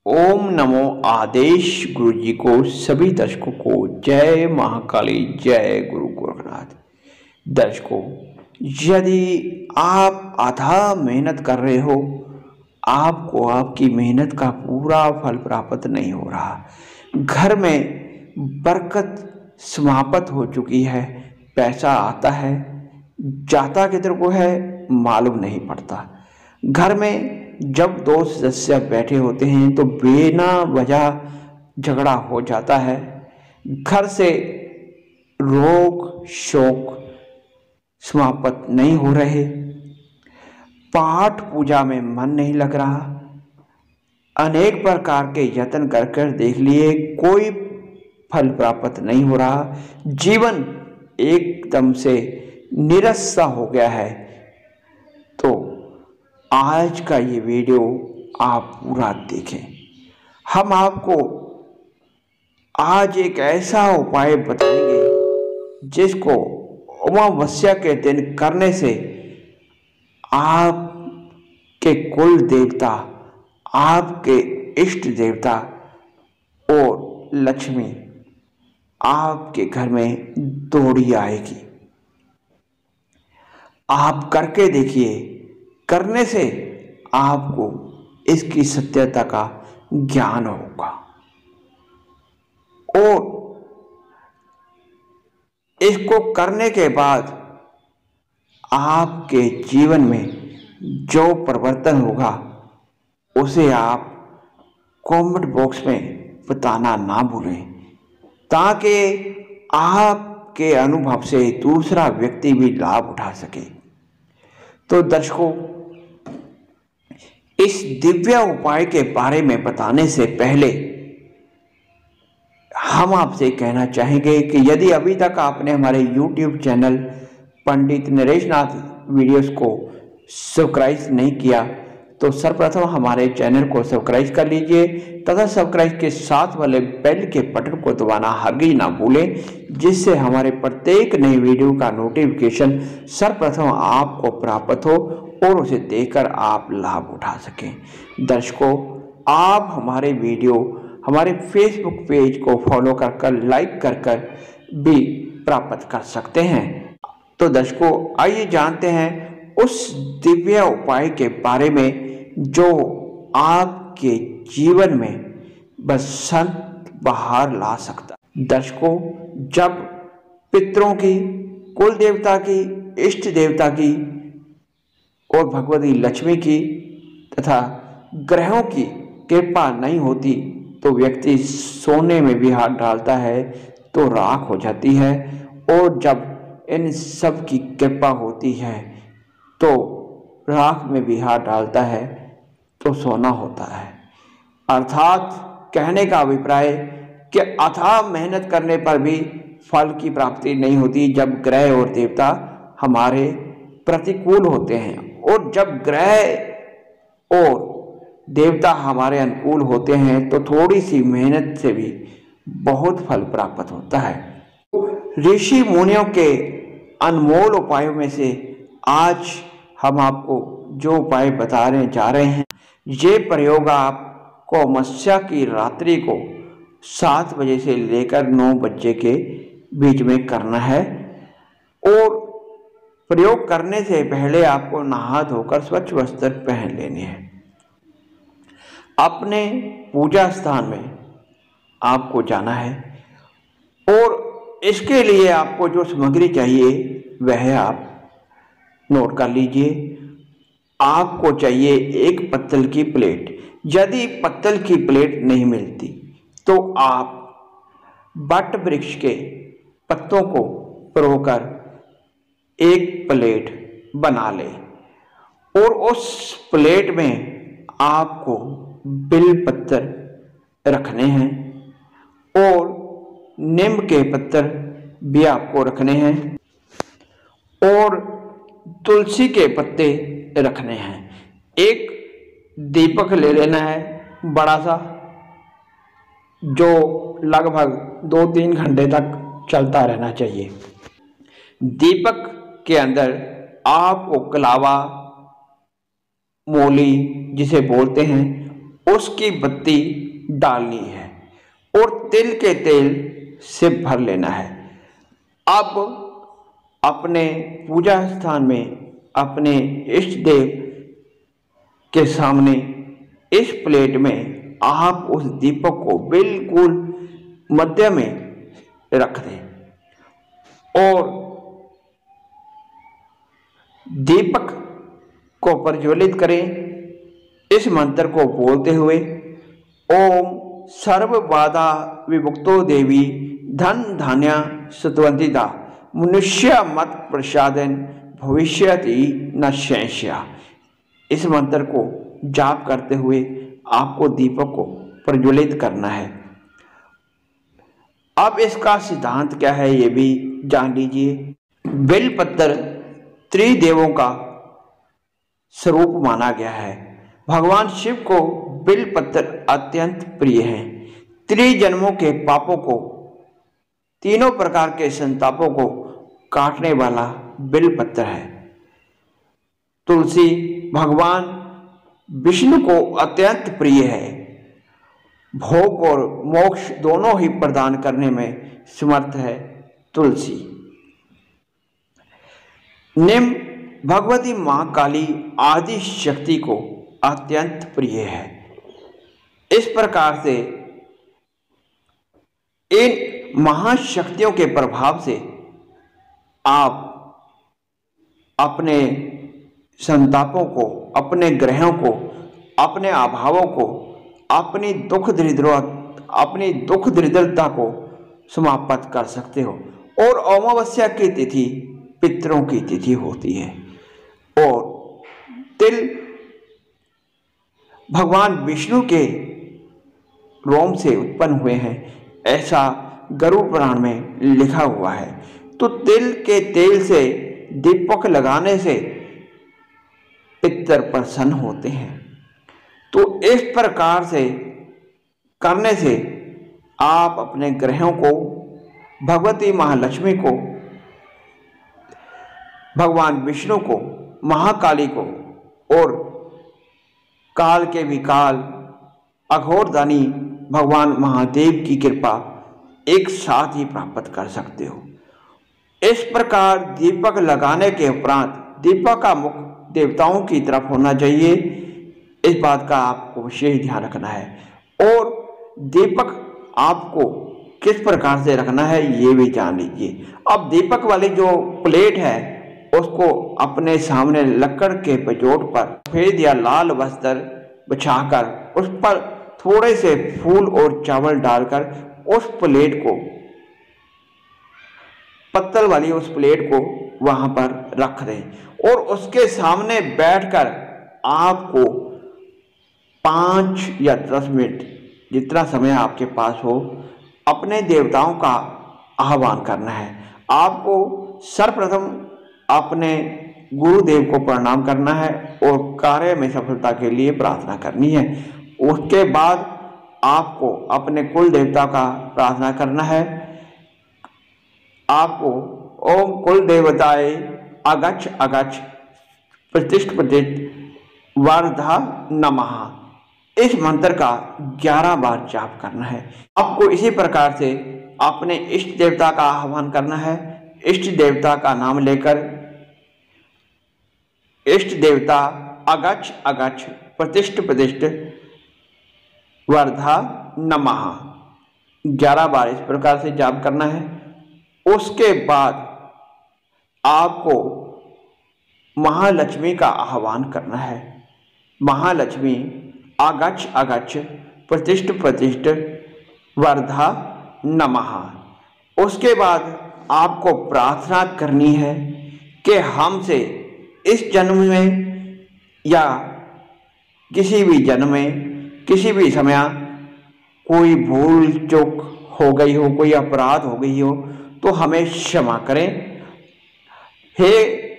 ओम नमो आदेश गुरु जी को सभी दर्शकों को जय महाकाली जय गुरु गोरखनाथ। दर्शकों, यदि आप आधा मेहनत कर रहे हो, आपको आपकी मेहनत का पूरा फल प्राप्त नहीं हो रहा, घर में बरकत समाप्त हो चुकी है, पैसा आता है जाता किधर को है मालूम नहीं पड़ता, घर में जब दो सदस्य बैठे होते हैं तो बिना वजह झगड़ा हो जाता है, घर से रोग शोक समाप्त नहीं हो रहे, पाठ पूजा में मन नहीं लग रहा, अनेक प्रकार के यत्न कर कर देख लिए कोई फल प्राप्त नहीं हो रहा, जीवन एकदम से निरस सा हो गया है, तो आज का ये वीडियो आप पूरा देखें। हम आपको आज एक ऐसा उपाय बताएंगे जिसको अमावस्या के दिन करने से आपके कुल देवता, आपके इष्ट देवता और लक्ष्मी आपके घर में दौड़ी आएगी। आप करके देखिए, करने से आपको इसकी सत्यता का ज्ञान होगा और इसको करने के बाद आपके जीवन में जो परिवर्तन होगा उसे आप कमेंट बॉक्स में बताना ना भूलें, ताकि आपके अनुभव से दूसरा व्यक्ति भी लाभ उठा सके। तो दर्शकों, इस दिव्य उपाय के बारे में बताने से पहले हम आपसे कहना चाहेंगे कि यदि अभी तक आपने हमारे YouTube चैनल पंडित नरेश नाथ वीडियोस को सब्सक्राइब नहीं किया तो सर्वप्रथम हमारे चैनल को सब्सक्राइब कर लीजिए तथा सब्सक्राइब के साथ वाले बेल के बटन को दबाना हरगिज ना भूलें, जिससे हमारे प्रत्येक नई वीडियो का नोटिफिकेशन सर्वप्रथम आपको प्राप्त हो और उसे देखकर आप लाभ उठा सकें। दर्शकों, आप हमारे वीडियो हमारे फेसबुक पेज को फॉलो कर लाइक कर भी प्राप्त कर सकते हैं। तो दर्शकों, आइए जानते हैं उस दिव्य उपाय के बारे में जो आपके जीवन में बसंत बहार ला सकता। दर्शकों, जब पितरों की, कुल देवता की, इष्ट देवता की और भगवती लक्ष्मी की तथा ग्रहों की कृपा नहीं होती तो व्यक्ति सोने में भी हाथ डालता है तो राख हो जाती है, और जब इन सब की कृपा होती है तो राख में भी हाथ डालता है तो सोना होता है। अर्थात कहने का अभिप्राय कि अथाह मेहनत करने पर भी फल की प्राप्ति नहीं होती जब ग्रह और देवता हमारे प्रतिकूल होते हैं, और जब ग्रह और देवता हमारे अनुकूल होते हैं तो थोड़ी सी मेहनत से भी बहुत फल प्राप्त होता है। ऋषि मुनियों के अनमोल उपायों में से आज हम आपको जो उपाय बताने जा रहे हैं, ये प्रयोग आपको अमावस्या की रात्रि को 7 बजे से लेकर 9 बजे के बीच में करना है, और प्रयोग करने से पहले आपको नहा धोकर स्वच्छ वस्त्र पहन लेने हैं। अपने पूजा स्थान में आपको जाना है और इसके लिए आपको जो सामग्री चाहिए वह आप नोट कर लीजिए। आपको चाहिए एक पत्तल की प्लेट। यदि पत्तल की प्लेट नहीं मिलती तो आप बट वृक्ष के पत्तों को पिरोकर एक प्लेट बना लें, और उस प्लेट में आपको बिल पत्तर रखने हैं और नीम के पत्तर भी आपको रखने हैं और तुलसी के पत्ते रखने हैं। एक दीपक ले लेना है बड़ा सा, जो लगभग 2-3 घंटे तक चलता रहना चाहिए। दीपक के अंदर आपको कलावा, मोली जिसे बोलते हैं, उसकी बत्ती डालनी है और तिल के तेल से भर लेना है। अब अपने पूजा स्थान में अपने इष्ट देव के सामने इस प्लेट में आप उस दीपक को बिल्कुल मध्य में रख दें और दीपक को प्रज्वलित करें। इस मंत्र को बोलते हुए ओम सर्व बाधा विमुक्तो देवी धन धान्य सत्वंतिता मनुष्य मत प्रसादन भविष्यति न संशय। इस मंत्र को जाप करते हुए आपको दीपक को प्रज्वलित करना है। अब इसका सिद्धांत क्या है ये भी जान लीजिए। बेलपत्र त्रिदेवों का स्वरूप माना गया है। भगवान शिव को बेलपत्र अत्यंत प्रिय है। त्रिजन्मों के पापों को, तीनों प्रकार के संतापों को काटने वाला बेलपत्र है। तुलसी भगवान विष्णु को अत्यंत प्रिय है। भोग और मोक्ष दोनों ही प्रदान करने में समर्थ है तुलसी। नीम भगवती मां काली आदि शक्ति को अत्यंत प्रिय है। इस प्रकार से इन महाशक्तियों के प्रभाव से आप अपने संतापों को, अपने ग्रहों को, अपने अभावों को, अपनी दुख दरिद्रता को समाप्त कर सकते हो। और अमावस्या की तिथि पितरों की तिथि होती है और तिल भगवान विष्णु के रोम से उत्पन्न हुए हैं, ऐसा गरुड़ पुराण में लिखा हुआ है। तो तिल के तेल से दीपक लगाने से पितर प्रसन्न होते हैं। तो इस प्रकार से करने से आप अपने ग्रहों को, भगवती महालक्ष्मी को, भगवान विष्णु को, महाकाली को और काल के भी काल अघोरदानी भगवान महादेव की कृपा एक साथ ही प्राप्त कर सकते हो। इस प्रकार दीपक लगाने के उपरांत दीपक का मुख देवताओं की तरफ होना चाहिए। इस बात का आपको विशेष ध्यान रखना है। और दीपक आपको किस प्रकार से रखना है ये भी जान लीजिए। अब दीपक वाली जो प्लेट है उसको अपने सामने लकड़ के पजोट पर सफेद या लाल वस्त्र बिछाकर उस पर थोड़े से फूल और चावल डालकर उस प्लेट को, पत्तल वाली उस प्लेट को वहां पर रख दें और उसके सामने बैठकर आपको 5 या 10 मिनट जितना समय आपके पास हो अपने देवताओं का आह्वान करना है। आपको सर्वप्रथम अपने गुरुदेव को प्रणाम करना है और कार्य में सफलता के लिए प्रार्थना करनी है। उसके बाद आपको अपने कुल देवता का प्रार्थना करना है। आपको ओम कुल देवताय अगच्छ अगच्छ प्रतिष्ठ प्रतिष्ठ वर्धा नमः इस मंत्र का 11 बार जाप करना है। आपको इसी प्रकार से अपने इष्ट देवता का आह्वान करना है। इष्ट देवता का नाम लेकर इष्ट देवता अगच्छ अगच्छ प्रतिष्ठ प्रतिष्ठ वर्धा नमः 11 बार इस प्रकार से जाप करना है। उसके बाद आपको महालक्ष्मी का आह्वान करना है। महालक्ष्मी अगच्छ अगच्छ प्रतिष्ठ प्रतिष्ठ वर्धा नमः। उसके बाद आपको प्रार्थना करनी है कि हमसे इस जन्म में या किसी भी जन्म में किसी भी समय कोई भूल चूक हो गई हो, कोई अपराध हो गई हो तो हमें क्षमा करें। हे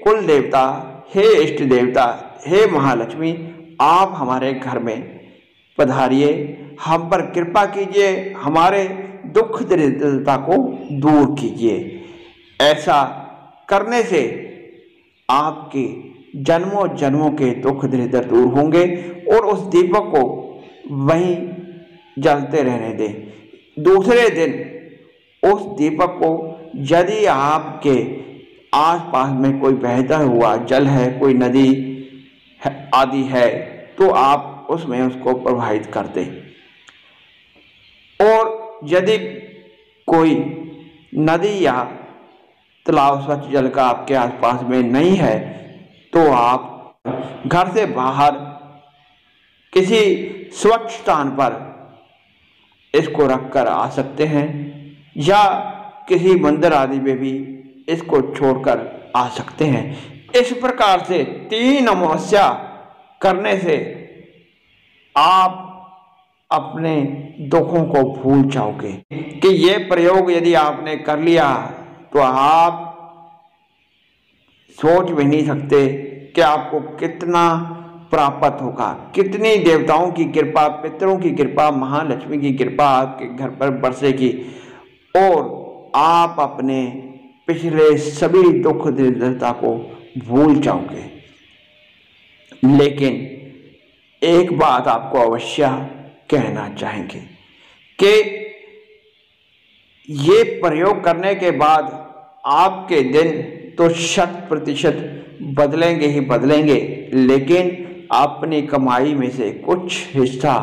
कुल देवता, हे इष्ट देवता, हे महालक्ष्मी, आप हमारे घर में पधारिए, हम पर कृपा कीजिए, हमारे दुख दरिद्रता को दूर कीजिए। ऐसा करने से आपके जन्मों जन्मों के दुख दरिद्र दूर होंगे और उस दीपक को वहीं जलते रहने दें। दूसरे दिन उस दीपक को यदि आपके आसपास में कोई बहता हुआ जल है, कोई नदी आदि है, तो आप उसमें उसको प्रवाहित कर दें। और यदि कोई नदी या तालाब स्वच्छ जल का आपके आसपास में नहीं है, तो आप घर से बाहर किसी स्वच्छ स्थान पर इसको रखकर आ सकते हैं या किसी मंदिर आदि में भी इसको छोड़कर आ सकते हैं। इस प्रकार से 3 अमावस्या करने से आप अपने दुखों को भूल जाओगे कि ये प्रयोग यदि आपने कर लिया तो आप सोच भी नहीं सकते कि आपको कितना प्राप्त होगा, कितनी देवताओं की कृपा, पितरों की कृपा, महालक्ष्मी की कृपा आपके घर पर बरसेगी और आप अपने पिछले सभी दुख दरिद्रता को भूल जाओगे। लेकिन एक बात आपको अवश्य कहना चाहेंगे कि ये प्रयोग करने के बाद आपके दिन तो 100% बदलेंगे ही बदलेंगे, लेकिन अपनी कमाई में से कुछ हिस्सा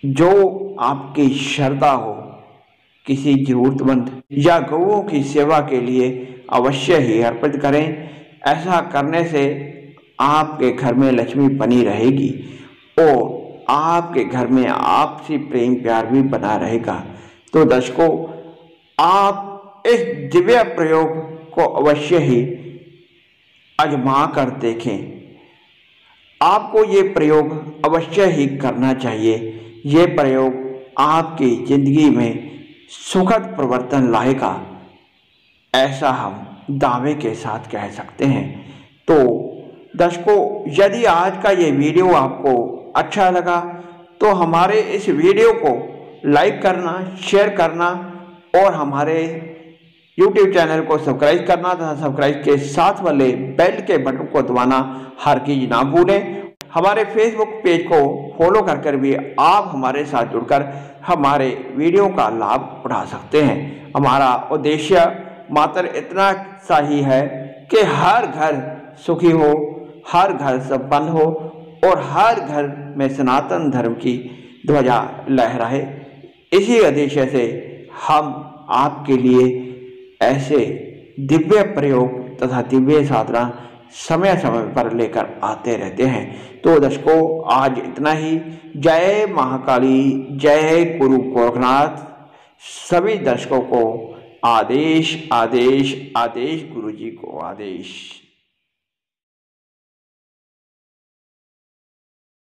जो आपकी श्रद्धा हो, किसी जरूरतमंद या गौओं की सेवा के लिए अवश्य ही अर्पित करें। ऐसा करने से आपके घर में लक्ष्मी बनी रहेगी और आपके घर में आपसी प्रेम प्यार भी बना रहेगा। तो दर्शकों, आप इस दिव्य प्रयोग को अवश्य ही आजमा कर देखें। आपको ये प्रयोग अवश्य ही करना चाहिए। ये प्रयोग आपकी जिंदगी में सुखद परिवर्तन लाएगा, ऐसा हम दावे के साथ कह सकते हैं। तो दर्शकों, यदि आज का ये वीडियो आपको अच्छा लगा तो हमारे इस वीडियो को लाइक करना, शेयर करना और हमारे YouTube चैनल को सब्सक्राइब करना तथा सब्सक्राइब के साथ वाले बेल के बटन को दबाना हर चीज ना भूलें। हमारे फेसबुक पेज को फॉलो कर भी आप हमारे साथ जुड़कर हमारे वीडियो का लाभ उठा सकते हैं। हमारा उद्देश्य मात्र इतना सा ही है कि हर घर सुखी हो, हर घर संपन्न हो और हर घर में सनातन धर्म की ध्वजा लहराए। इसी उद्देश्य से हम आपके लिए ऐसे दिव्य प्रयोग तथा दिव्य साधना समय समय पर लेकर आते रहते हैं। तो दर्शकों, आज इतना ही। जय महाकाली, जय गुरु गोरखनाथ। सभी दर्शकों को आदेश आदेश आदेश, गुरु जी को आदेश।